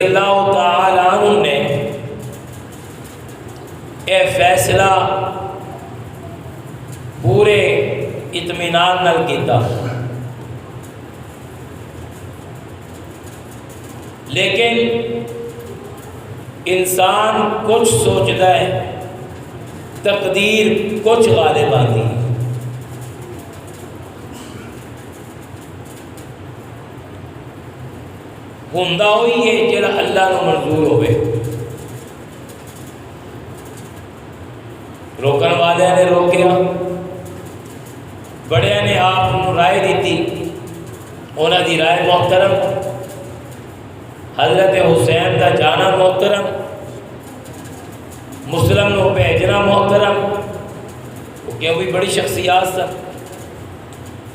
اللہ تعالی عنہ نے اے فیصلہ پورے اطمینان نال کیتا، لیکن انسان کچھ سوچتا ہے، تقدیر کچھ غالب آتی ہے۔ ہوندا ہوئی ہے جڑا اللہ نو منظور ہوئے۔ روکن والے نے روکیا، بڑے نے آپ کو رائے دیتی، انہاں دی رائے محترم، حضرت حسین دا جانا محترم، مسلم نو بھیجنا محترم، کیوں بھی بڑی شخصیات سن۔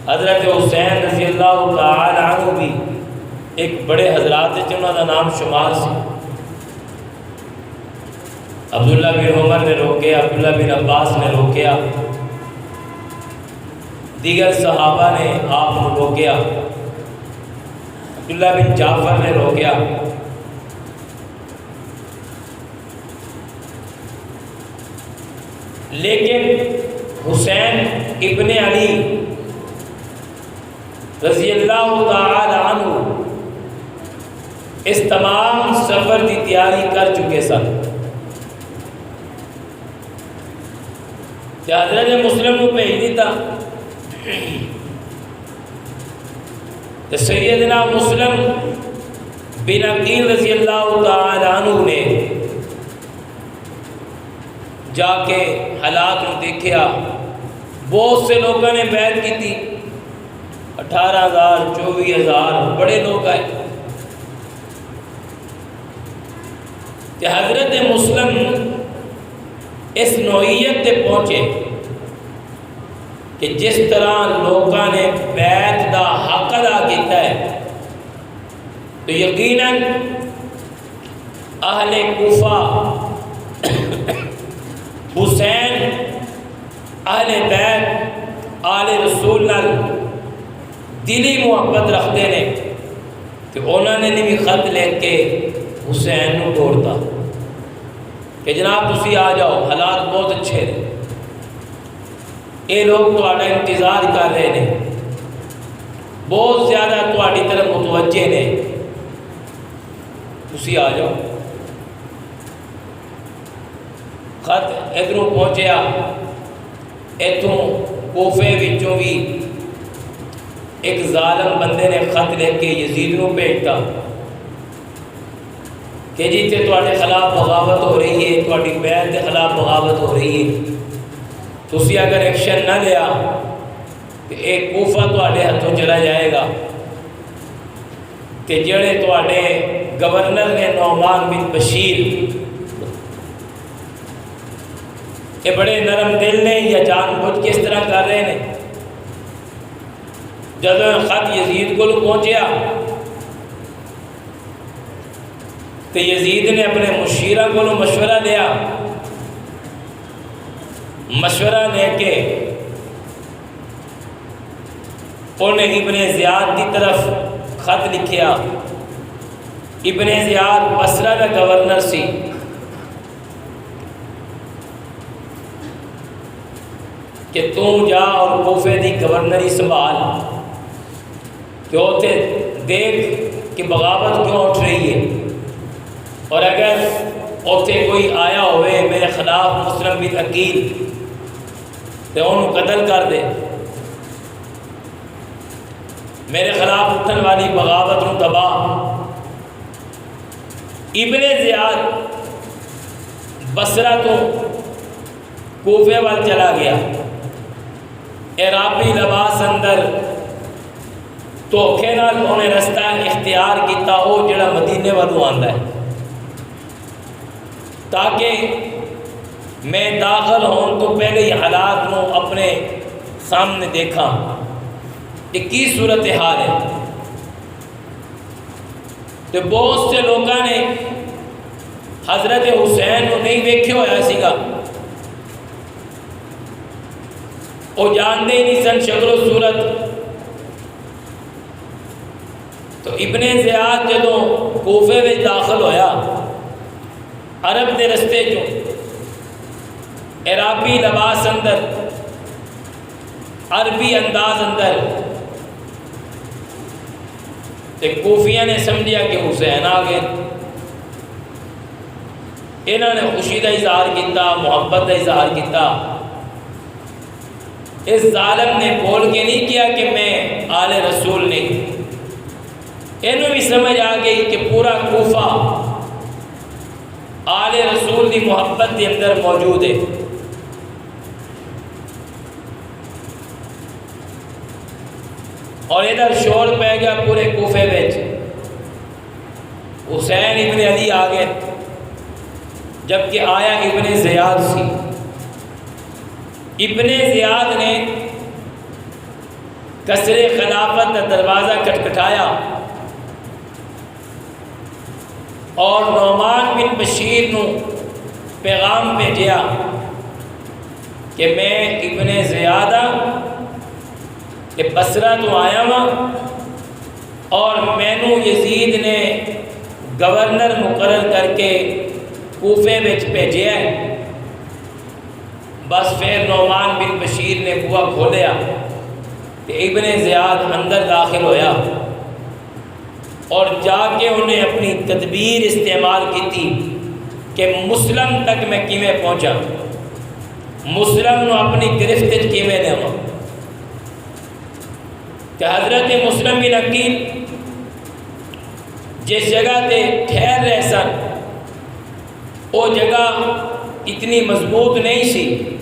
حضرت حسین رضی اللہ تعالی عنہ بھی ایک بڑے حضرات جنہوں کا نام شمار سی۔ عبداللہ بن عمر نے روکیا، عبداللہ بن عباس نے روکیا، دیگر صحابہ نے آپ کو روکیا، عبداللہ بن جعفر نے روکیا، لیکن حسین ابن علی رضی اللہ تعالی عنہ اس تمام سفر کی تیاری کر چکے سن۔ حضرت مسلم کو بھیج دیتا، سیدنا مسلم بن عقیل رضی اللہ تعالی عنہ نے جا کے حالات کو دیکھا، بہت سے لوگوں نے بیعت کی تھی، 18,000 24,000 بڑے لوگ آئے۔ کہ حضرت مسلم اس نوعیت تے پہنچے کہ جس طرح لوگوں نے بیعت دا حق ادا کیتا ہے، تو یقیناً اہل کوفہ حسین اہل بیت آل رسول نال دلی محبت رکھتے ہیں، کہ انہوں نے بھی خط لکھ کے حسین نو توڑتا کہ جناب تسی آ جاؤ، حالات بہت اچھے ہیں، یہ لوگ تہاڈا انتظار کر رہے ہیں، بہت زیادہ تہاڈی طرف متوجہ نے، تسی آ جاؤ۔ خط ادھروں پہنچیا، اتوں کوفے وچوں بھی ایک ظالم بندے نے خط لکھ کے یزید نو بھیجتا کہ جی تے تواڈے خلاف بغاوت ہو رہی ہے، تواڈی بیعت کے خلاف بغاوت ہو رہی ہے، تسی اگر ایکشن نہ لیا کہ ایک کوفہ تواڈے ہاتھوں چلا جائے گا۔ کہ جڑے تواڈے گورنر نے نعمان بن بشیر، یہ بڑے نرم دل نے یا جان بوجھ کے اس طرح کر رہے ہیں۔ جب خط یزید کو پہنچیا تو یزید نے اپنے مشیرہ کو مشورہ لیا، مشورہ لے کے انہیں ابن زیاد کی طرف خط لکھیا۔ ابن زیاد بصرہ کا گورنر سی، کہ تم جا اور کوفے دی گورنری سنبھال، کہ اوتے دیکھ کہ بغاوت کیوں اٹھ رہی ہے، اور اگر اوتے کوئی آیا ہوئے میرے خلاف مسلم بن عقیل تو انہوں قتل کر دے، میرے خلاف اٹھن والی بغاوت نو تباہ۔ ابن زیاد بصرہ تو کوفے وال چلا گیا، عرابی لباس اندر دھوکے نال انہیں رستہ اختیار کیتا ہو جڑا مدینے والوں آندا ہے، تاکہ میں داخل ہون تو پہلے ہی حالات نو اپنے سامنے دیکھا کہ کی صورتحال ہے۔ تو بہت سے لوگوں نے حضرت حسین کو نہیں ویکھے ہویا سیگا، وہ جانتے ہی نہیں سن شکل و صورت، تو ابن زیاد جدوں کوفے میں داخل ہویا، عرب دے رستے چوں عرابی لباس اندر، عربی انداز اندر، تے کوفیاں نے سمجھیا کہ حسین آ گئے۔ انہوں نے خوشی کا اظہار کیتا، محبت کا اظہار کیتا۔ اس ظالم نے بول کے نہیں کیا کہ میں آل رسول نہیں، انہوں بھی سمجھ آ گئی کہ پورا کوفہ آل رسول کی محبت کے اندر موجود ہے۔ اور ادھر شور پہ گیا پورے کوفے وچ، حسین ابن علی آ گئے، جبکہ آیا ابن زیاد سی۔ ابن زیاد نے قصر خلافت کا دروازہ کھٹکھٹایا اور نعمان بن بشیر نو پیغام بھیجیا کہ میں ابن زیاد کہ بصرہ تو آیا ہاں اور مینوں یزید نے گورنر مقرر کر کے کوفے وچ بھیجیا ہے۔ بس پھر نعمان بن بشیر نے بوا کھولیا کہ ابن زیاد اندر داخل ہویا اور جا کے انہیں اپنی تدبیر استعمال کی تھی کہ مسلم تک میں کیویں پہنچا، مسلم نو اپنی گرفت وچ کیویں لیاواں۔ کہ حضرت مسلم بن عقیل جس جگہ تے ٹھہر رہے سن وہ جگہ اتنی مضبوط نہیں سی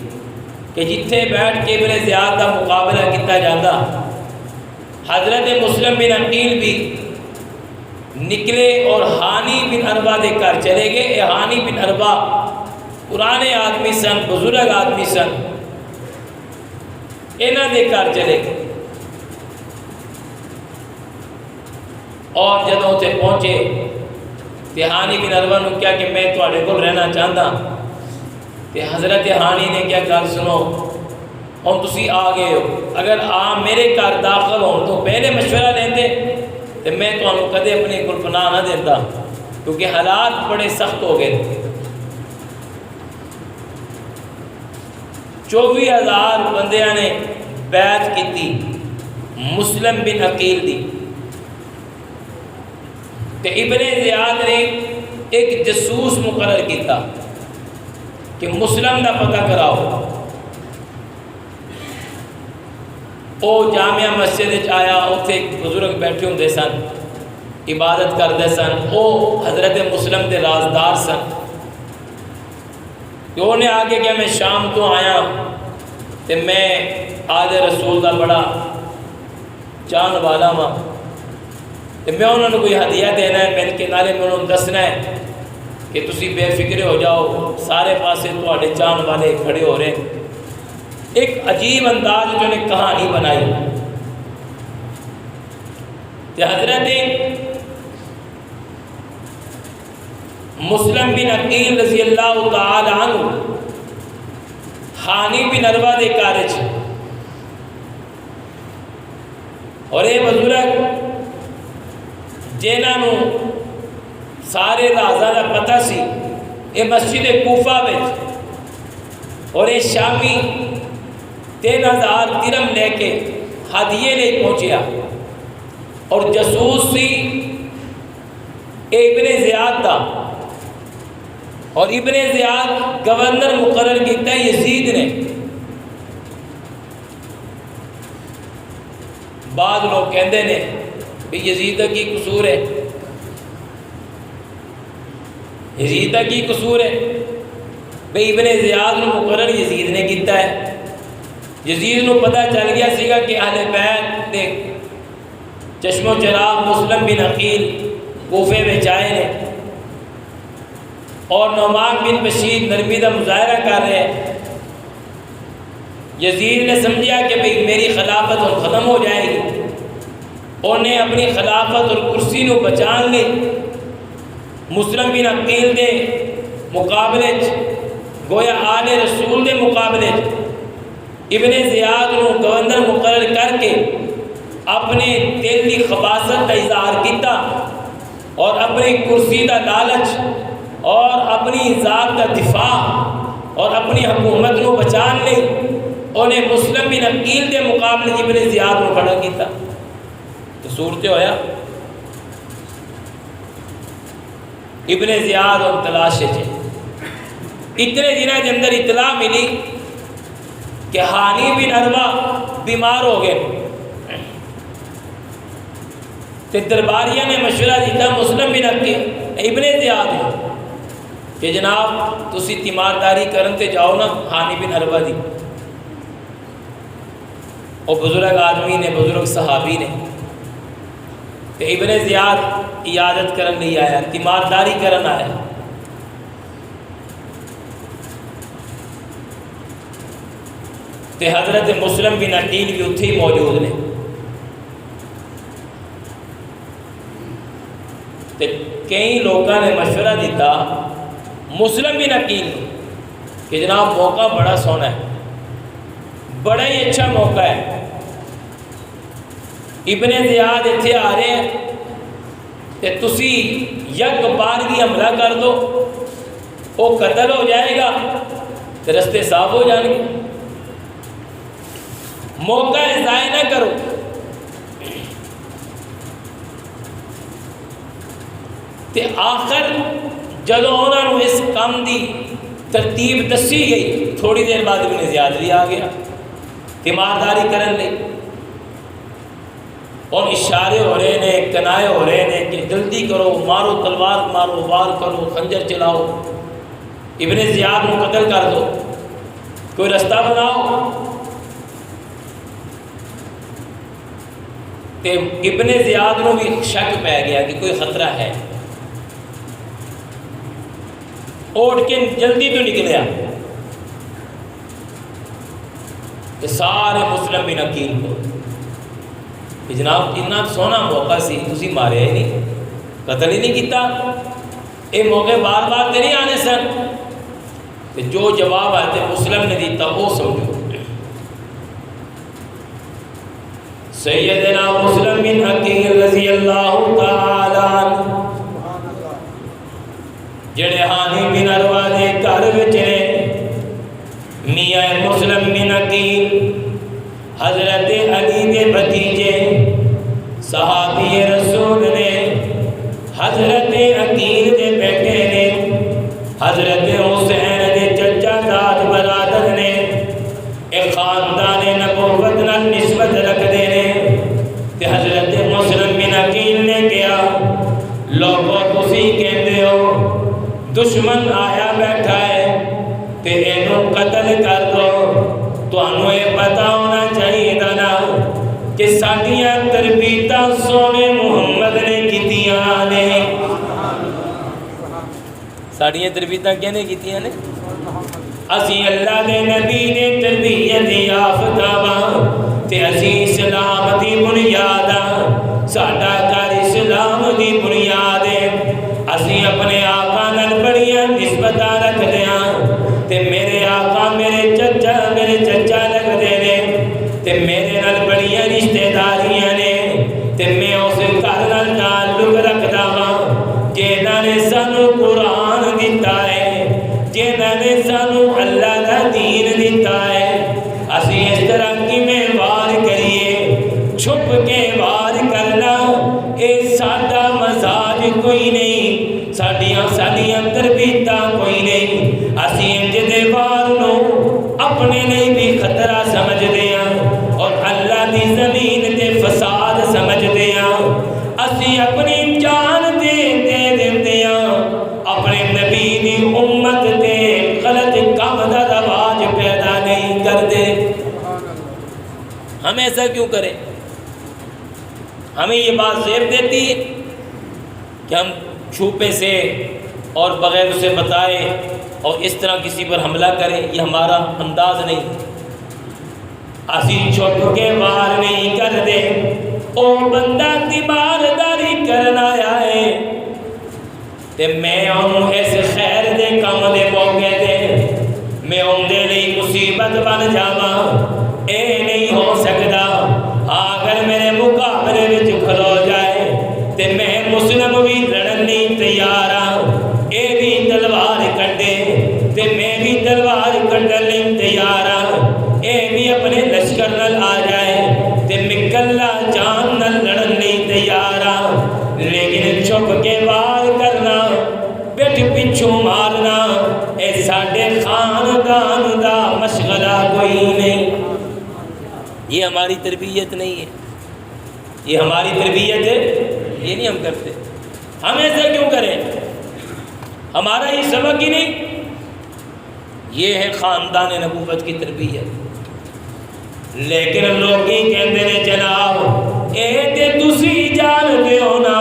کہ جتھے بیٹھ کے ابن زیاد کا مقابلہ کیتا جاتا۔ حضرت مسلم بن عقیل بھی نکلے اور ہانی بن عربہ دے گھر چلے گئے۔ اے ہانی بن عربہ پرانے آدمی سن، بزرگ آدمی سن، انہاں دے گھر چلے گئے۔ اور جدوں تے پہنچے تے ہانی بن عربہ نے کیا کہ میں تواڈے کول رہنا چاہتا، تے حضرت ہانی نے کیا گل سنو، ہن تسی آ گئے ہو، اگر میرے گھر داخل ہون تو پہلے مشورہ لیندے تے میں تانوں کدے اپنے کول پناہ نہ دیتا، کیونکہ حالات بڑے سخت ہو گئے۔ 24,000 بندیاں نے بیعت کیتی مسلم بن عقیل دی۔ کہ ابن زیاد نے ایک جاسوس مقرر کیتا کہ مسلم دا پتہ کراؤ۔ او جامعہ مسجد وچ آیا، اتنے ایک بزرگ بیٹھے ہوندے سن، عبادت کرتے سن، او حضرت مسلم دے رازدار سن۔ کہ انہیں آگے کہ میں شام تو آیا تے میں آل رسول دا بڑا چان والا ہاں، میں انہوں نے کوئی ہدیہ دینا ہے، میں کے نالے میں انہوں نے دسنا ہے کہ تسی بے فکر ہو جاؤ، سارے پاسے تواڈے چان والے کھڑے ہو رہے ہیں۔ ایک عجیب انداز جو نے کہانی بنائی۔ کہ حضرت مسلم بن عقیل رضی اللہ تعالی عنہ ہانی بن عربہ دے کارج اور یہ بزرگ جنہوں سارے رازاں دا پتہ سی، یہ مسجد کوفہ وچ اور یہ شامی 3,000 درہم لے کے ہدیے لے پہنچیا اور جاسوس سی ابن زیاد دا، اور ابن زیاد گورنر مقرر کیتا یزید نے۔ بعض لوگ کہندے نے کہ یزید کا کی قصور ہے، یزید کا کی قصور ہے بھئی ابن زیاد نے مقرر یزید نے کیتا ہے۔ یزید نو پتہ چل گیا سیگا کہ اہل بیت دے چشم و چراغ مسلم بن عقیل کوفے میں آئے نے اور نعمان بن بشیر نرمی دا مظاہرہ کر رہے ہیں۔ یزید نے سمجھا کہ بھئی میری خلافت اور ختم ہو جائے گی، انہیں اپنی خلافت اور کرسی نو بچان لی مسلم بن عقیل دے مقابلے گویا آل رسول دے مقابلے ابن زیاد نو گورنر مقرر کر کے اپنے دل کی خباثت کا اظہار کیتا اور اپنی کرسی کا لالچ اور اپنی ذات کا دفاع اور اپنی حکومت کو بچان لئی انہیں مسلم بن عقیل کے مقابلے ابن زیاد کو کھڑا کیتا تو صورت ہویا ابن زیاد اور تلاش ہے اتنے دنوں کے اندر اطلاع ملی کہ ہانی بن عروہ بیمار ہو گئے تو درباریہ نے مشورہ دیتا مسلم بن عقیل ابن زیاد کہ جناب تسی تیمارداری کرن تے جاؤ نا ہانی بن عروہ دی اور بزرگ آدمی نے بزرگ صحابی نے تو ابن زیاد عیادت کرن نہیں آیا تیمارداری کرن آیا تو حضرت مسلم بن عقیل بھی اتھے ہی موجود نے تو کئی لوگوں نے مشورہ دیتا مسلم بن عقیل کہ جناب موقع بڑا سونا ہے بڑا ہی اچھا موقع ہے ابن زیاد اتھے آ رہے ہیں کہ تسی یک بارگی حملہ کر دو وہ قتل ہو جائے گا تو رستے صاف ہو جائیں گے موقع ضائع نہ کرو تے آخر جدو انہوں نے اس کام دی ترتیب دسی گئی تھوڑی دیر بعد ابن زیاد بھی آ گیا تیمارداری کرن لے اور اشارے ہو رہے ہیں کنائے ہو رہے ہیں کہ جلدی کرو مارو تلوار مارو وار کرو خنجر چلاؤ ابن زیاد کو قتل کر دو کوئی رستہ بناؤ کہ ابن زیاد کو بھی شک پہ گیا کہ کوئی خطرہ ہے اوٹ کے جلدی تو نکلیا کہ سارے مسلم بن عقیل کو کہ جناب اتنا سونا موقع سی تسی مارے ہی نہیں قتل ہی نہیں کیتا یہ موقع بار بار تے نہیں آنے سن کہ جو جواب آتے مسلم نے دیتا وہ سمجھو سیدنا مسلم بن عقیل رضی اللہ تعالی عنہ جڑے ہانی بن عروہ دے گھر وچ نے میاں مسلم بن عقیل حضرت علی دے بھتیجے صحابی رسول نے حضرت عقیل دے بیٹے نے حضرت حسین دے چچا زاد برادر نے ایک خاندان نبوت نال نسبت رکھتے ہیں کہ حضرت مسلم بن عقیل نے کیا لوگوں تسی کہتے ہو دشمن آیا بیٹھا ہے تے اینو قتل کر دو تو انہوں یہ پتا ہونا چاہیے نا کہ ساڑیاں تربیتاں سونے محمد نے کیتیاں نے ساڑیاں تربیتاں کیا نے کیتیاں نے اسی اللہ دے نبی نے تربیت یافتہ وا تے اسی اسلام دی بنیاد ساڈا گھر اسلام دی بنیاد ہے اسی اپنے آقا نال بڑیاں نسبتاں رکھدے ہاں تے میرے آقا میرے چچا لگدے نے تے میرے نال بڑیاں رشتہ داریاں نے تے میں اس گھر نال تعلق رکھدا ہاں جنہاں نے سانو قرآن دتا ہے جنہاں نے سانو اللہ دا دین دتا ہے اسی اس طرح کی میں وار کریے چھپ کے وار کرنا اے ساڈا مزاج کوئی نہیں ساڈیاں تربیتاں کوئی نہیں اسی انج دے وار نو اپنے لیے بھی خطرہ سمجھدے ہاں اور اللہ دی زمین تے فساد سمجھدے ہاں اسی اپنی جان دے دیندے ہاں اپنے نبی دی امت تے غلط کام دا رواج پیدا نہیں کردے ہم ایسا کیوں کریں ہمیں یہ بات زیب دیتی ہے کہ ہم چھوپے سے اور بغیر اسے بتائے اور اس طرح کسی پر حملہ کریں یہ ہمارا انداز نہیں اسی چھپ کے وار نہیں کر دے او بندہ تیمارداری کرنا آیا ہے تے میں انہوں ایسے خیر دے کام دے موقع دے میں ان دے لئی مصیبت بن جاواں اے نہیں ہو سکتا اگر میرے مقابلے وچ کھلو جائے تے میں مسلم بھی لڑن نہیں تیار ہاں، اے بھی تلوار کڈے تے میں بھی تلوار کڈن نہیں تیار ہاں، اے بھی اپنے لشکر نال آ جائے تے میں کلا جان نال لڑن نہیں تیار ہاں، لیکن چھپ کے وار کرنا پیٹھ پچھوں مارنا اے ساڈے خاندان دا مشغلہ کوئی نہیں۔ یہ ہماری تربیت نہیں ہے، یہ ہماری تربیت ہے، یہ نہیں ہم کرتے۔ ہم ایسا کیوں کریں؟ ہمارا یہ سبق ہی نہیں۔ یہ ہے خاندان نبوت کی تربیت۔ لیکن لوگ ہی کہتے ہیں جناب اے تے تسی جان دیو نا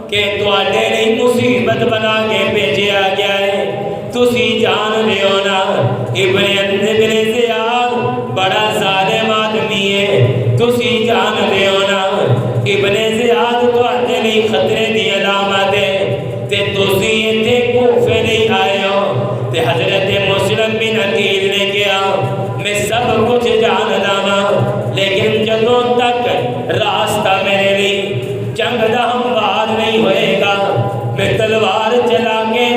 کہ تواڈے نہیں مصیبت بنا کے بھیجیا گیا ہے، تسی جان دیو نا ابن زیاد بڑا ظالم آدمی ہے، تسی جان دیو نا ابن زیاد تواڈے نہیں خطرے دی علامت ہے تے تسی ایتھے کوفے نہیں آئے ہو۔ تے حضرت مسلم بن عقیل نے کیا میں سب کچھ جاندا ہاں، لیکن جدوں تک راستہ میرے لیے جنگ دا ہموار نہیں ہوئے گا میں تلوار چلا کے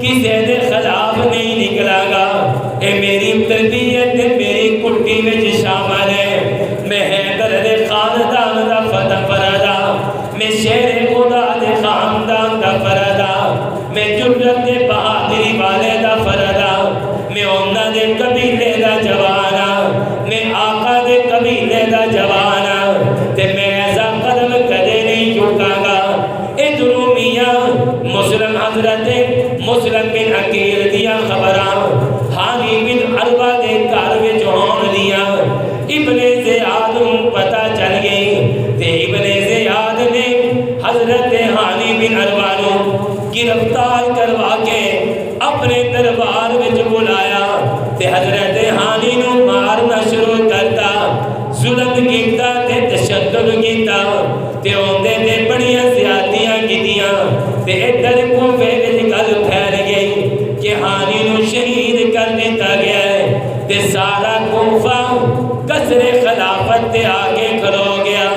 کسی دے خلاف نہیں نکلا گا۔ اے میری تربیت میری کٹی میں شامل ہے۔ میں حیدر دے خاندان دا فتح فردا، میں شیر خدا دے خاندان دا فردا، میں جرت دے بہادری والے دا فردا، میں انہاں دے قبیلے دا جوانا، میں آقا دے قبیلے دا جوانا، تے میں ایسا قدم کدے نہیں چکاں گا۔ ادھروں میاں مسلم حضرت مسلم بن عقیل دیا خبراں حانی بن عربہ دے گھر وچ ہون دیاں ابن زیاد نوں پتہ چل گئی تے ابن زیاد نے حضرت حانی بن عربہ نوں گرفتار کروا کے اپنے دربار وچ بلایا تے حضرت حانی نوں مارنا شروع کرتا، ظلم کیتا تے تشدد کیتا تے اوندے تے بڑیاں زیادتیاں کیتیاں تے ادھر کوفے وچ گل پھیل گئی کہ حانی نوں شہید کر دتا گیا ہے تے سارا کوفہ قصر خلافت تے آگے کھلو گیا۔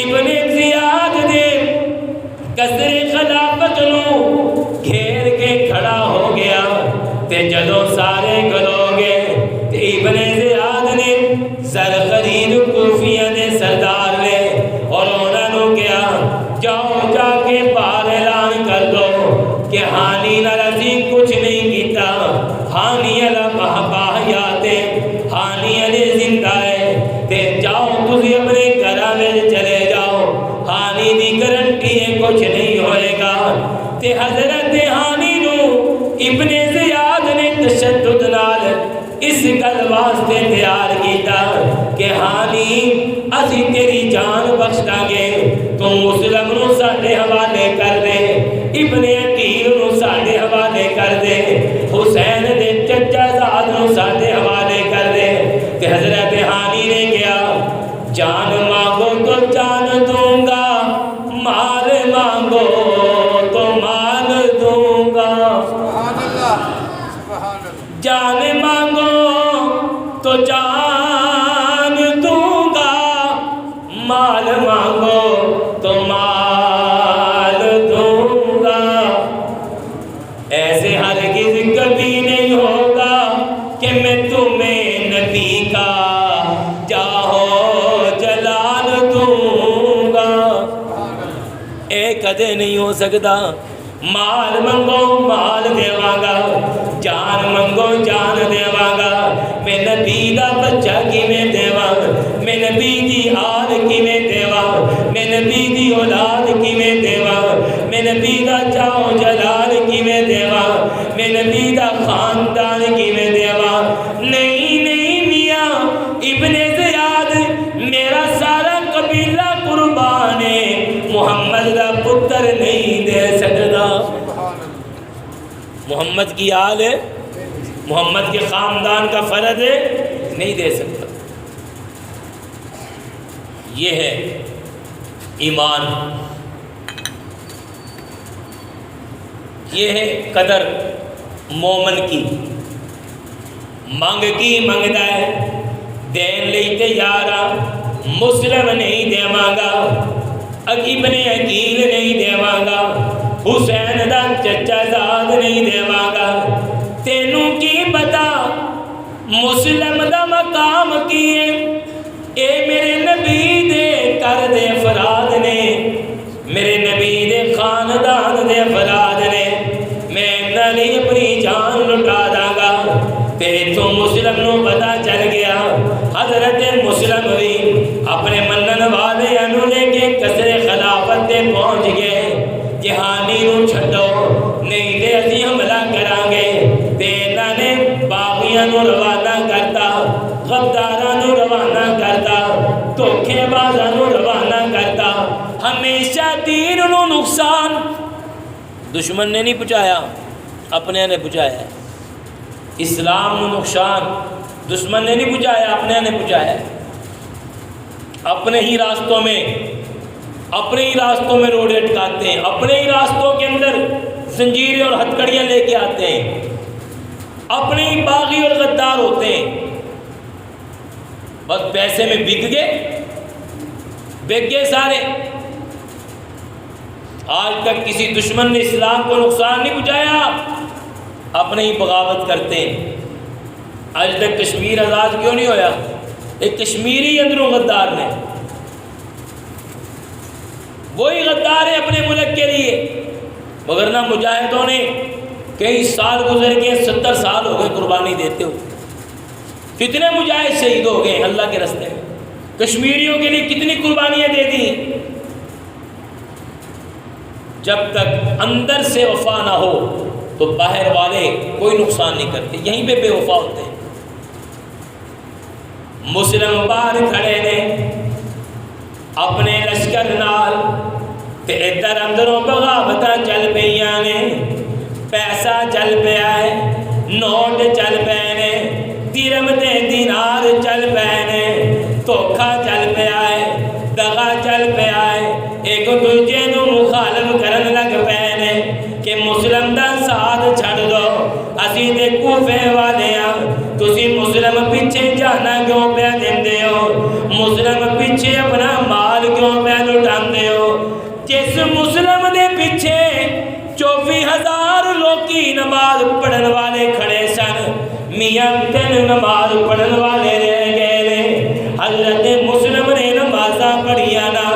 ابن زیاد نے قصر خلافت نوں گھیر کے کھڑا ہو گیا تے جدوں سارے کھلو گئے تے ابن زیاد نے سر خرید کوفیاں دے سردار نے اور انہاں نوں کیا جاؤ جا کے باہر اعلان کر دو کہ حانی نال اسی کچھ نہیں کیتا، حانی علیہ باحیات حانی علیہ زندہ ہے تے جاؤ تسی اپنے گھراں وچ چلے جاؤ، حانی دی گارنٹی ہے کچھ نہیں ہوئے گا۔ تے حضرت حانی نوں ابن زیاد نے تشدد نال اس گل واسطے تیار کیتا کہ حانی اسی تیری جان بخشاں گے، تو مسلم نوں ساڈے حوالے کر دے، ابن عقیل نوں ساڈے حوالے کر دے، حسین دے چچا زاد نوں ساڈے حوالے کر دے۔ تے حضرت حانی نے کیا جان مانگو تو جان دوں گا، مال مانگو تو مال دوں گا، جان مانگو تو جان دوں گا، مال مانگو تو مال دوں گا۔ ایسے ہرگز کبھی نہیں ہوگا کہ میں تمہیں نبی کا جاہو جلال دوں گا، اے کدے نہیں ہو سکتا۔ مال منگو مال دیواں گا، جان منگو جان دیواں گا، میں نبی دا بچہ کیویں دیواں، میں نبی دی آل کیویں دیواں، میں نبی دی اولاد کیویں دیواں، میں نبی دا جاؤ جلال کیویں دیواں، میں نبی دا خاندان کیویں دیواں۔ نہیں نہیں میاں ابن زیاد میرا سارا قبیلہ قربان ہے، محمد دا پتر نہیں دے سکتا۔ محمد کی آل ہے، محمد کے خاندان کا فرد ہے، نہیں دے سکتا۔ یہ ہے ایمان، یہ ہے قدر مومن کی۔ منگ کی منگدا ہے، دین لئی تیار آ، مسلم نہیں دیواں گا، ابن عقیل نہیں دیواں گا، حسین دا چچا زاد نہیں دیواں گا۔ تینوں کی پتا مسلم دا مقام کیے، اے میرے نبی دے کر دے افراد نے، میرے نبی دے خاندان دے افراد نے، میں انہاں لئی اپنی جان لٹا داں گا۔ تے تو مسلم نو پتا چل گیا، حضرت مسلم بھی اپنے منن والے انو لے کے قصر خلافت تے پہنچ گئے، جہانی نو چھڈو نہیں تے اسی حملہ کران گے۔ تے انہاں نے باغیاں نو روانہ کرتا، غداراں نو روانہ کرتا، دھوکے بازاں نو روانہ کرتا۔ ہمیشہ دین نو نقصان دشمن نے نہیں پہنچایا، اپنے نے پہنچایا۔ اسلام نو نقصان دشمن نے نہیں پہنچایا، اپنے نے پہنچایا۔ اپنے ہی راستوں میں روڑے اٹکاتے ہیں، اپنے ہی راستوں کے اندر زنجیریں اور ہتھکڑیاں لے کے آتے ہیں، اپنے ہی باغی اور غدار ہوتے ہیں۔ بس پیسے میں بک گئے سارے۔ آج تک کسی دشمن نے اسلام کو نقصان نہیں پہنچایا، اپنے ہی بغاوت کرتے ہیں۔ آج تک کشمیر آزاد کیوں نہیں ہویا؟ ایک کشمیری اندروں غدار نے، وہی غدار ہے اپنے ملک کے لیے، مگر نہ مجاہدوں نے کئی سال گزر گئے، 70 سال ہو گئے قربانی دیتے ہو۔ کتنے مجاہد شہید ہو گئے اللہ کے راستے میں، کشمیریوں کے لیے کتنی قربانیاں دے دی۔ جب تک اندر سے وفا نہ ہو تو باہر والے کوئی نقصان نہیں کرتے، یہیں پہ بے وفا ہوتے ہیں۔ مسلم باہر کھڑے نے اپنے لشکر نال، تے ادھر اندروں بغاوتاں چل پیاں نے، پیسہ چل پیا ہے، نوٹ چل پے نے، درہم تے دینار چل پے نے، دھوکھا چل پیا ہے، دغا چل پیا ہے، ایک دوجے نو مخالف کرن لگ پے نے کہ مسلم دا ساتھ چھڑ دو، اسی تے کوفے والے ہاں، تسی مسلم پیچھے جانا کیوں پیا دیندے ہو، مسلم پیچھے اپنا مال کیوں پیا لٹاندے ہو۔ جس مسلم دے پیچھے 24,000 لوکی نماز پڑھن والے کھڑے سن، میاں 3 نماز پڑھن والے رہ گئے نے۔ حضرت مسلم نے نمازاں پڑھیاں نا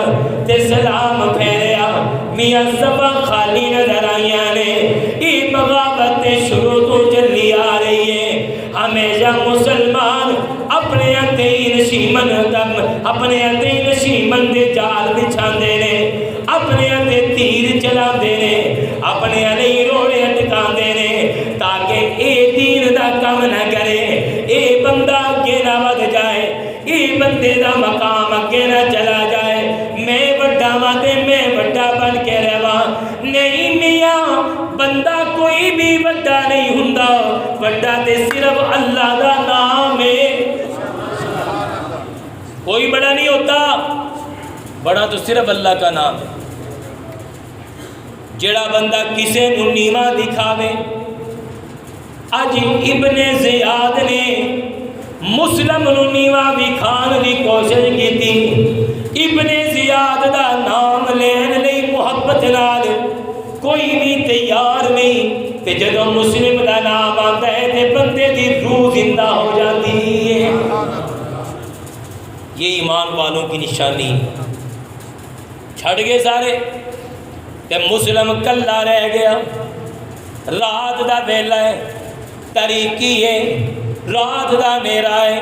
تے سلام پھیریا، میاں صفاں خالی نظر آئیاں نے۔ یہ بغاوت شروع تو چلی آ رہی ہے۔ ہمیشہ مسلمان اپنے اندر نشیمن دم، اپنے اندر نشیمن دے جال بچھاندے نے، اپنے اندر تیر چلاندے نے، اپنے علی روڑے اٹکاندے نے، تاکہ اے دین دا کم نہ کرے، اے بندہ اگے نہ ود جائے، اے بندے دا مقام اگے نہ چلا جائے، میں بڑا واں تے میں بڑا بن کے رہواں۔ نہیں میاں، بندہ کوئی بھی بڑا نہیں ہوندا، بڑا تے صرف اللہ دا نام ہے۔ کوئی بڑا نہیں ہوتا، بڑا تو صرف اللہ کا نام ہے۔ جڑا بندہ کسے نو نیواں دکھاوے، اج ابن زیاد نے مسلم نو نیواں دکھان دی کوشش کیتی۔ ابن زیاد دا نام لین لئی محبت نال کوئی بھی تیار نہیں، تے جدوں مسلم دا نام آتا ہے تے بندے دی روح زندہ ہو جاتی ہے۔ یہ ایمان والوں کی نشانی۔ چھڑ گئے سارے تے مسلم کلا رہ گیا۔ رات دا ویلا ہے، تاریکی ہے، رات دا میرا ہے،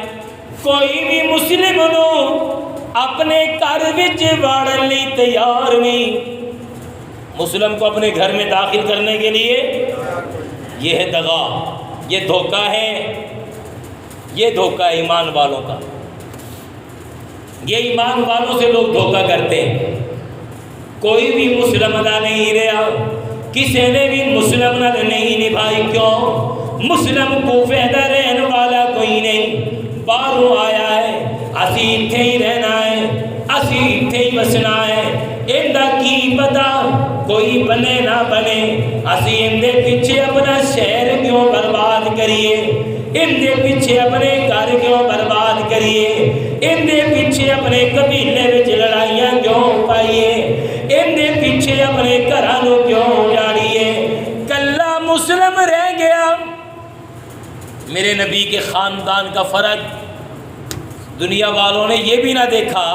کوئی بھی مسلم نو اپنے گھر وچ وڑن لئی تیار نہیں۔ مسلم کو اپنے گھر میں داخل کرنے کے لیے یہ ہے دغا، یہ دھوکہ ہے، یہ دھوکہ ہے ایمان والوں کا۔ یہ ایمان والوں سے لوگ دھوکہ کرتے ہیں۔ کوئی بھی مسلم نہ نہیں رہا، کسی نے بھی مسلم نہ نہیں نبھائی۔ کیوں؟ مسلم کوفے دا رہن والا کوئی نہیں، باہروں آیا ہے، اسی اتھے ہی رہنا ہے، اسی اتھے ہی بسنا ہے۔ اندا کی پتا کوئی بنے نہ بنے، اسی اندے پیچھے اپنا شہر کیوں برباد کریے۔ ان دے پیچھے اپنے گھر کیوں برباد کریے، ان دے پیچھے اپنے قبیلے وچ لڑائیاں کیوں پائیے، ان دے پیچھے اپنے گھروں کیوں اجاڑیے؟ کلا مسلم رہ گیا۔ میرے نبی کے خاندان کا فرق دنیا والوں نے یہ بھی نہ دیکھا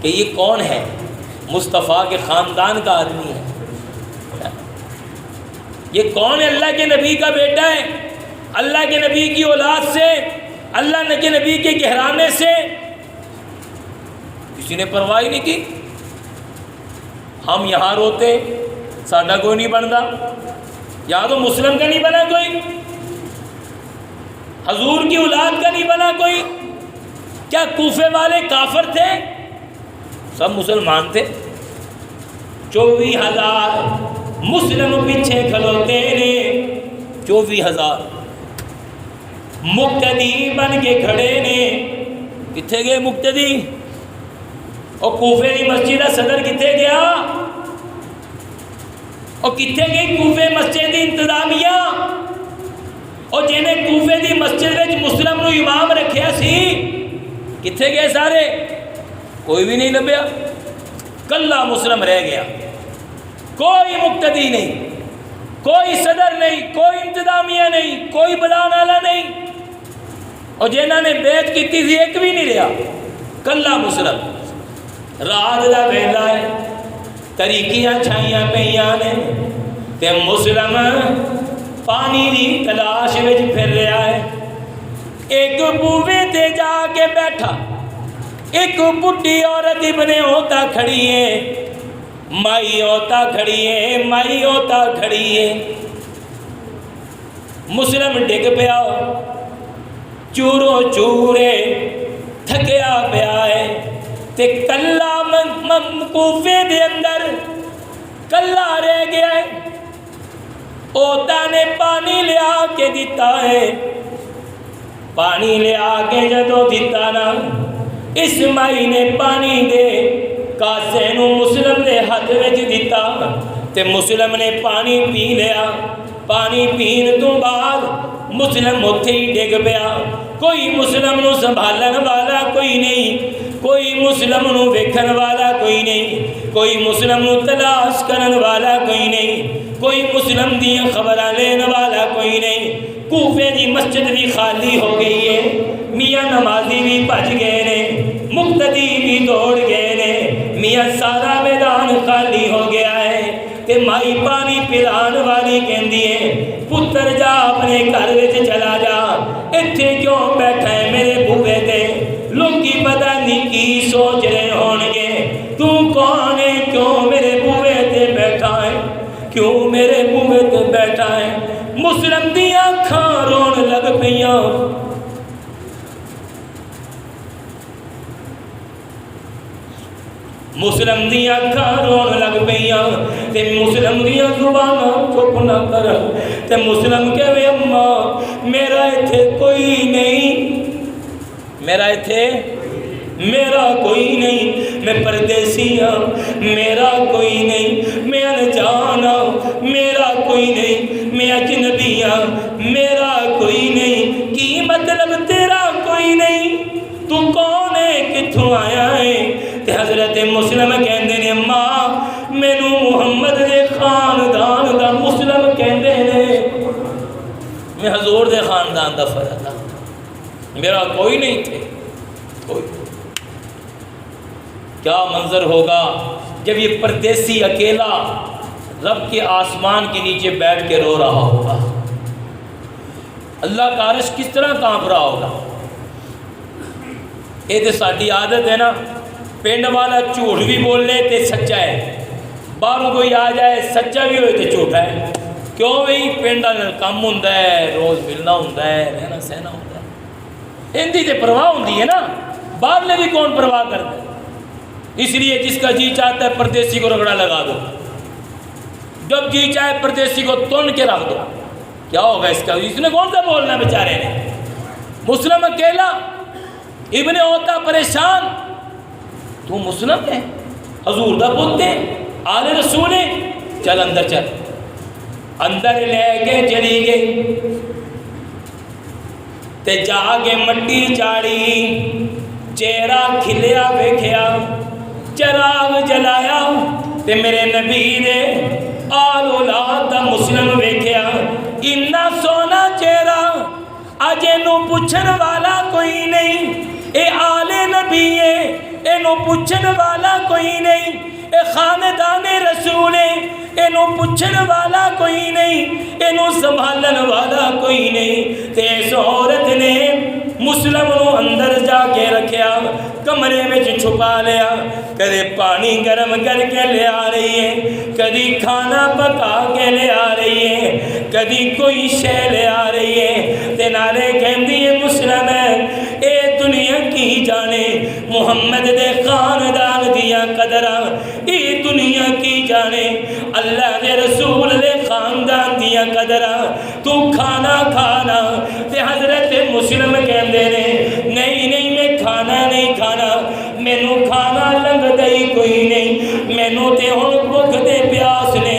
کہ یہ کون ہے، مصطفیٰ کے خاندان کا آدمی ہے، یہ کون ہے؟ اللہ کے نبی کا بیٹا ہے، اللہ کے نبی کی اولاد سے، اللہ کے نبی کے گھرانے سے۔ کسی نے پرواہ نہیں کی۔ ہم یہاں روتے ساڈا کوئی نہیں بنتا، یہاں تو مسلم کا نہیں بنا کوئی، حضور کی اولاد کا نہیں بنا کوئی۔ کیا کوفے والے کافر تھے؟ سب مسلمان تھے۔ 24,000 مسلم پیچھے کھلوتے نے، 24,000 مقتدی بن کے کھڑے نے۔ کتنے گئے مقتدی؟ اور کوفے کی مسجد کا صدر کتنے گیا؟ اور کتنے گئی کوفے مسجد کی انتظامیہ؟ اور جنہیں کوفے دی مسجد وچ مسلم نو امام رکھیا سی کتنے گئے سارے؟ کوئی بھی نہیں لبیا، کلا مسلم رہ گیا۔ کوئی مقتدی نہیں، کوئی صدر نہیں، کوئی انتظامیہ نہیں، کوئی بلان والا نہیں، اور جنہاں نے بیعت کیتی سی ایک بھی نہیں رہا، کلا مسلم۔ رات دا ویلا ہے، تریکیاں چھائیاں پئیاں نے، تے مسلم پانی دی تلاش وچ پھر رہا ہے۔ ایک بوے تے جا کے بیٹھا، ایک بڈھی عورت ابن ہوتا کھڑی ہے، مائی ہوتا کھڑی ہے، مائی ہوتا کھڑی ہے۔ مسلم ڈگ پیا، چورو چورے تھکیا پیا ہے، تے کلا کوفے دے اندر کلا رہ گیا ہے۔ اوتا نے پانی لیا کے دیتا ہے، پانی لیا کے جدو دیتا نا، اس مائی نے پانی دے کاسے نو مسلم دے ہاتھ وچ دیتا، تے مسلم نے پانی پی لیا۔ پانی پین تو بعد مسلم اتھے ہی ڈگ پیا۔ کوئی مسلم نو سنبھالن والا کوئی نہیں، کوئی مسلم نو ویکھن والا کوئی نہیں، کوئی مسلم نو تلاش کرن والا کوئی نہیں، کوئی مسلم دی خبراں لین والا کوئی نہیں۔ کوفے دی مسجد بھی خالی ہو گئی ہے، میاں نمازی بھی بھج گئے نے، مقتدی بھی دوڑ گئے نے، میاں سارا میدان خالی ہو گیا ہے۔ تے مائی پانی پلان والی کہندی ہے، پتر جا اپنے گھر وچ چلا جا، ایتھے کیوں بیٹھا ہے میرے بوے تے؟ لوگی پتہ نہیں کی سوچ رہے ہون گے، تو کون ہے؟ کیوں میرے بوے تے بیٹھا ہے؟ کیوں میرے بوے تے بیٹھا ہے؟ مسلم دی آنکھاں رون لگ پئیاں۔ مسلم دی آنکھاں رون لگ پئیاں، تے مسلم دی زباناں چپ نہ کر، تے مسلم کہے اماں میرا ایتھے کوئی نہیں، میرا ایتھے میرا کوئی نہیں، میں پردیسی ہاں، میرا کوئی نہیں، میں انجان ہاں، میرا کوئی نہیں، میں اجنبی ہاں، میرا کوئی نہیں۔ کی مطلب تیرا کوئی نہیں؟ تو کون ہے؟ کتھوں آیا ہے؟ تے حضرت مسلم کہندے نے ماں مینوں محمد دے خاندان دا مسلم کہندے نے، میں حضور دے خاندان دا فرد ہاں، میرا کوئی نہیں تھے کوئی۔ کیا منظر ہوگا جب یہ پردیسی اکیلا رب کے آسمان کے نیچے بیٹھ کے رو رہا ہوگا، اللہ کا عرش کس طرح کانپ رہا ہوگا۔ یہ تو ساری عادت ہے نا، پنڈ والا جھوٹ بھی بول لے تے سچا ہے، باہروں کوئی آ جائے سچا بھی ہوئے تے جھوٹا ہے۔ کیوں بھئی؟ پنڈ والا کم ہوتا ہے، روز ملنا ہوتا ہے، رہنا سہنا ہوتا ہے، ان دی تے پرواہ ہوتی ہے نا، باہرلے بھی کون پرواہ کرتا ہے؟ اس لیے جس کا جی چاہتا ہے پردیسی کو رگڑا لگا دو، جب جی چاہے پردیسی کو تن کے رکھ دو، کیا ہوگا اس کا؟ اس نے کون سا بولنا ہے بیچارے نے؟ مسلم اکیلا، ابن ہوتا پریشان، تو مسلم ہے، حضور دا پوت ہے، آل رسول ہے، چل اندر چل۔ اندر لے کے چلی گئی، تے جا کے مٹی چاڑی، چہرہ کھلیا ویکھیا، چراغ جلایا تے میرے نبی دے آل اولاد دا مسلم ویکھیا، اتنا سونا چہرہ، اج اینو پوچھن والا کوئی نہیں، اے آل نبی ہے، اینو پوچھن والا کوئی نہیں، اے خاندان رسول ہے، اینو پوچھن والا کوئی نہیں، اینو سنبھالن والا کوئی نہیں۔ تے اس عورت نے مسلم نو اندر جا کے رکھیا، کمرے میں چھپا لیا، کدی پانی گرم کر کے لے آ رہی ہے، کدی کھانا پکا کے لے آ رہی ہے، کدی کوئی شے لے آ رہی ہے، تے نالے کہندی ہے مسلم ہے اے دنیا کی جانے محمد دے خاندان دیا قدراں، اے دنیا کی جانے اللہ دے رسول دے خاندان دیا قدراں، تو کھانا کھانا۔ تے حضرت مسلم کہندے نے نہیں نہیں میں کھانا نہیں کھانا، مینوں کھانا لنگدا ہی کوئی نہیں، مینوں تے ہن بھوک تے پیاس نے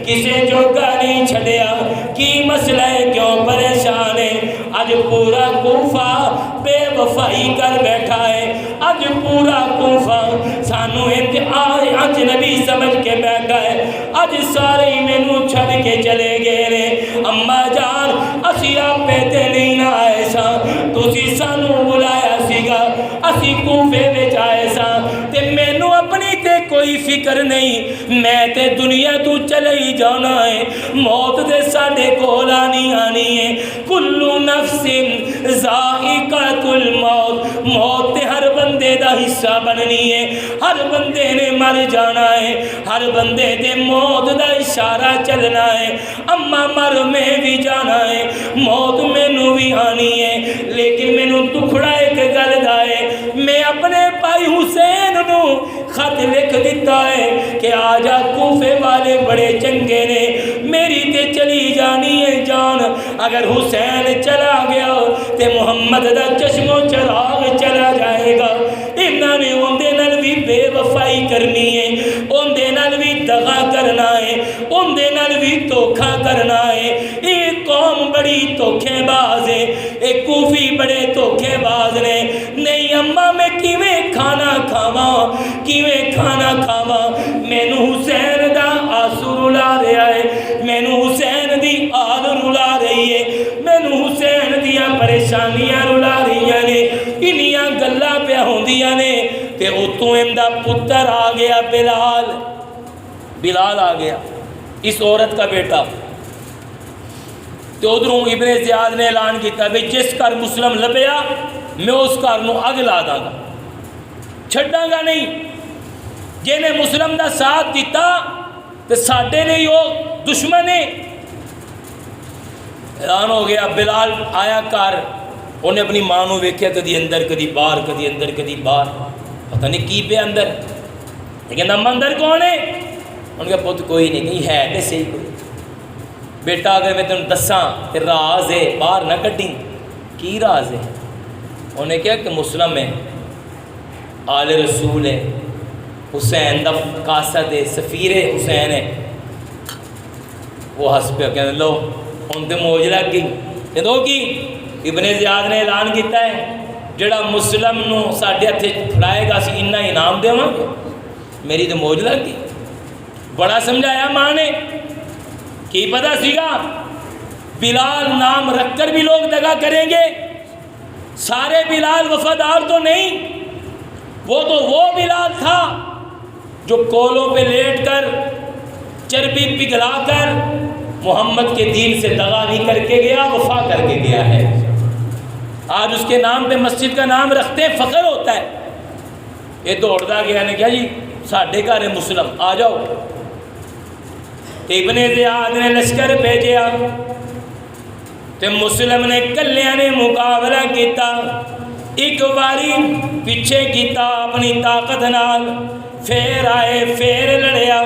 کسے جوگا نہیں چھڈیا، کی مسئلہ ہے کیوں پریشان ہے؟ اج پورا کوفہ بے وفائی کر بیٹھا ہے، اج پورا کوفہ سانو اج نبی سمجھ کے بیٹھا ہے، اج سارے مینوں چھڈ کے چلے گئے نے، اما جان اسی آپے تے نہیں نہ آئے ساں، تسی سانو بلایا سیگا، اسی کوفے وچ آئے ساں، تے مینوں اپنی تے کوئی فکر نہیں، میں تے دنیا تو چلے ہی جانا ہے، موت دے ساڈے کول آنی ہے، کلو نفس ذائقۃ الموت، موت تے ہر بندے دا حصہ بننی ہے، ہر بندے نے مر جانا ہے، ہر بندے دے موت دا اشارہ چلنا ہے، اما مر میں بھی جانا ہے، موت مینوں بھی آنی ہے، لیکن مینوں دکھڑا ایک گل دا ہے، میں اپنے بھائی حسین نو خط لکھ دیتا ہے کہ آجا کوفے والے بڑے چنگے نے، میری تے چلی جانی ہے جان، اگر حسین چلا گیا تے محمد دا چشم و چراغ چلا جائے گا، انہاں نے اندے نال بھی بے وفائی کرنی ہے، اندے نال بھی دغا کرنا ہے، اندے نال بھی دھوکھا کرنا ہے، یہ قوم بڑی دھوکھے باز ہے، یہ کوفی بڑے دھوکھے باز نے، نہیں اما میں کیویں کھانا کھاواں، کیویں کھانا کھاواں، مینوں حسین دا آنسو رلا رہا ہے، مینوں حسین دی آل رلا رہی ہے، مینوں حسین دیاں پریشانیاں رلا رہی نے، انیاں گلاں پہ ہوندیاں نے، تے اتوں اندا پتر آ گیا بلال آ گیا، اس عورت کا بیٹا، تو ادھروں ابن زیاد نے اعلان کیتا بھی جس گھر مسلم لبیا میں اس گھر نو اگ لا داں گا، چھڈاں گا نہیں، جنہیں مسلم دا ساتھ دیتا تو ساڈے لیے وہ دشمن ہے۔ اعلان ہو گیا، بلال آیا گھر، انہیں اپنی ماں نو ویکھیا کدی اندر کدی باہر، کدی اندر کدی باہر، پتہ نہیں کی پہ اندر، لیکن اما اندر کون ہے؟ ان کا پت کوئی نہیں، کہیں ہے تے صحیح کوئی، بیٹا اگر میں تمہیں دساں کہ راز ہے باہر نہ کٹیں، کی راز ہے؟ انہیں کہا کہ مسلم ہے، آل رسول ہے، حسین دا قاصد ہے، سفیر حسین ہے، وہ ہس پہ کہنے لو ان تے موج لگ گئی، کہنے ہو کی ابن زیاد نے اعلان کیتا ہے جڑا مسلم نو ساڈے ہتھے پھڑائے گا اسی انہاں انعام دیواں گے، میری تو موج لگ گئی، بڑا سمجھایا ماں نے، کی پتہ سیگا بلال نام رکھ کر بھی لوگ دغا کریں گے، سارے بلال وفادار تو نہیں، وہ تو وہ بلال تھا جو کولوں پہ لیٹ کر چربی پگھلا کر محمد کے دین سے دغا نہیں کر کے گیا، وفا کر کے گیا ہے، آج اس کے نام پہ مسجد کا نام رکھتے ہیں، فخر ہوتا ہے، یہ دوڑتا گیا نے کہا جی ساڈے گھر ہے مسلم آ جاؤ، ابن زیاد نے لشکر بھیجیا تے مسلم نے کلیاں نے مقابلہ کیتا، ایک باری پیچھے کیتا اپنی طاقت نال، پھر آئے پھر لڑیا،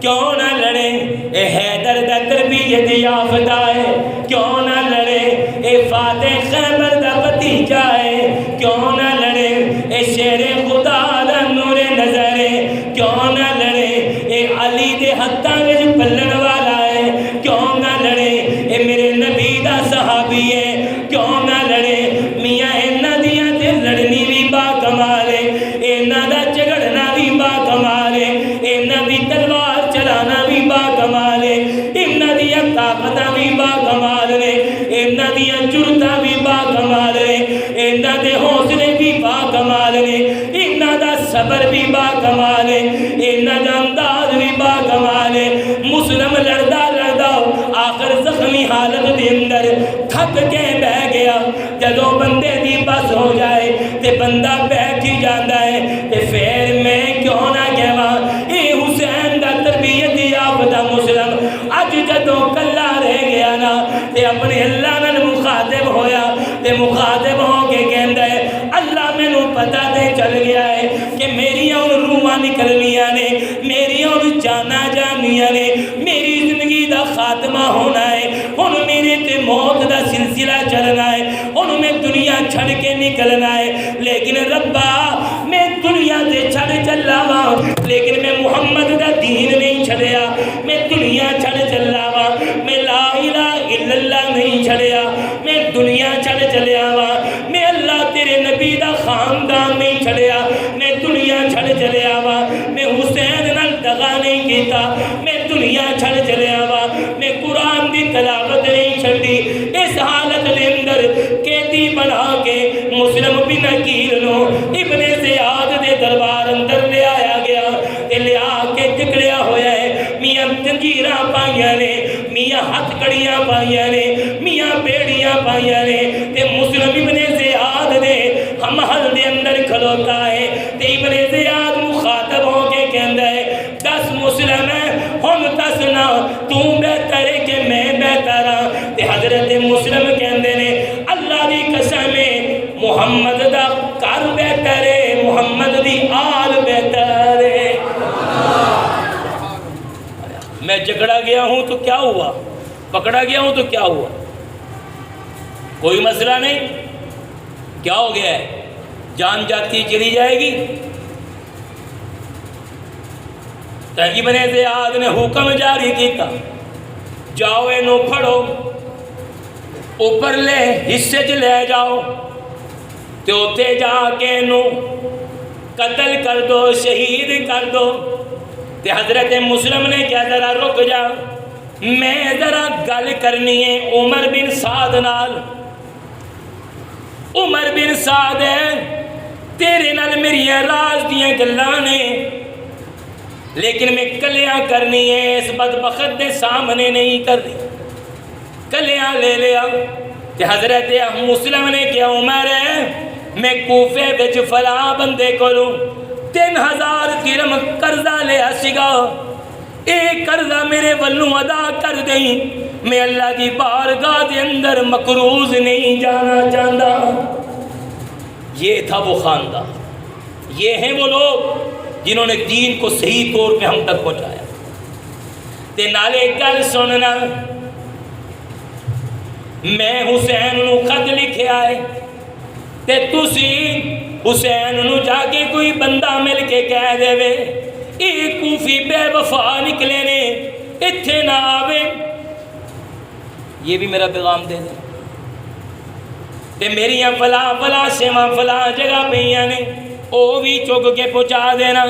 کیوں نہ لڑے، اے حیدر دا تربیت یافتہ ہے، کیوں نہ لڑے، اے فاتح خیبر دا بھتیجا ہے، کیوں نہ لڑے، اے شیر خدا دا نور نظر ہے، کیوں نہ لڑے، اے علی دے ہتھاں وچ پلن والا ہے، کیوں نہ لڑے، اے میرے نبی دا صحابی ہے، کیوں نہ لڑے، زخمی حالت دے اندر تھک کے بہ گیا. جدوں بندے دی بس ہو جائے تے بندہ بیٹھ ہی جاندا ہے. تے پھر میں کیوں نہ کہواں اے حسین دا تربیت یافتہ مسلم اج جدوں کلا رہ گیا نا تے اپنے اللہ نال مخاطب ہویا تے مخاطب ہو کے کہندا ہے اللہ مینوں پتہ تے چل گیا ہے کہ میریاں روحاں نکلنیاں نے, میریاں جانا جانیاں نے, میری زندگی دا خاتمہ ہونا ہے. ہن میرے تے موت دا سلسلہ چلنا ہے. ہن میں دنیا چھڑ کے نکلنا ہے. لیکن ربا میں دنیا تے چھڑ چلا وا لیکن میں محمد دا دین نہیں چھڑیا. میں دنیا چھڑ چلا وا میں لا الہ الا اللہ نہیں چھڑیا. میں دنیا چھڑ چلیا وا میں اللہ تیرے نبی دا خاندان نہیں چھڑیا. میں دنیا چھڑ چلیا وا میں حسین نال دغا نہیں کیتا. میں دنیا چھڑ چلیا وا میں قرآن دی تلاوت نہیں چھڑی. اس حالت دے اندر قیدی بنا کے مسلم بن عقیل نو ابن زیاد دے دربار اندر لے آیا گیا تے لے آ کے جکڑیا ہویا ہے. میاں جنجیراں پائیاں نے, میاں ہتھ کڑیاں پائیاں نے, میاں بیڑیاں پائیاں نے تے مسلم ابن زیاد دے محل دے اندر کھلوتا ہے. تے ابن زیاد مخاطب ہو کے کہندا ہے دس مسلم ہے ہن دس نا تو بہتر ہے کہ میں بہتر ہاں. تے حضرت مسلم کہندے نے اللہ دی قسم ہے محمد دا گھر بہتر ہے, محمد دی آل بہتر ہے. میں جھگڑا گیا ہوں تو کیا ہوا, پکڑا گیا ہوں تو کیا ہوا, کوئی مسئلہ نہیں. کیا ہو گیا ہے, جان جاتی چلی جائے گی. ابن زیاد نے حکم جاری کیتا جاؤ اینو پھڑو اوپر لے حصے چ لے جاؤ تے اوتے جا کے اینو قتل کر دو, شہید کر دو. تے حضرت مسلم نے کیا ذرا رک جا, میں ذرا گل کرنی ہے عمر بن سعد نال. عمر بن سعد ہے تیرے نال میری راز دیاں گلاں نے لیکن میں کلیاں کرنی ہے, اس بدبخت دے سامنے نہیں کرنی. کلیاں لے لیا. تے حضرت مسلم نے کیا عمر ہے میں کوفے وچ فلاں بندے کولوں 3000 درہم قرضہ لیا سگا, اے قرضہ میرے ولوں ادا کر دیں, میں اللہ کی بارگاہ دے اندر مقروض نہیں جانا چاہتا. یہ تھا وہ خاندان, یہ ہیں وہ لوگ جنہوں نے دین کو صحیح طور پہ ہم تک پہنچایا. تے نالے گل سننا, میں حسین نو خط لکھیا ہے تے تسی حسین نو جا کے کوئی بندہ مل کے کہہ دے وے اے کوفی بے وفا نکلے نے اتھے نہ آوے. یہ بھی میرا پیغام دے دے. تے میریاں فلاں فلاں سیواں فلاں جگہ پہیاں نے او بھی چک کے پہنچا دینا.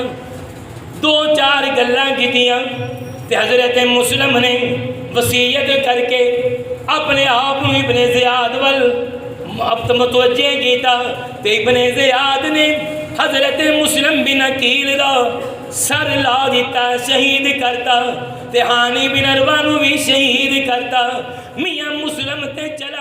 2-4 گلاں کیتیاں تے حضرت مسلم نے وصیت کر کے اپنے آپ ابن زیاد ول متوجہ کیتا. تے ابن زیاد نے حضرت مسلم بن عقیل دا سر لا دیتا, شہید کرتا. تے ہانی بن عروہ نو بھی شہید کرتا. میاں مسلم تے چلا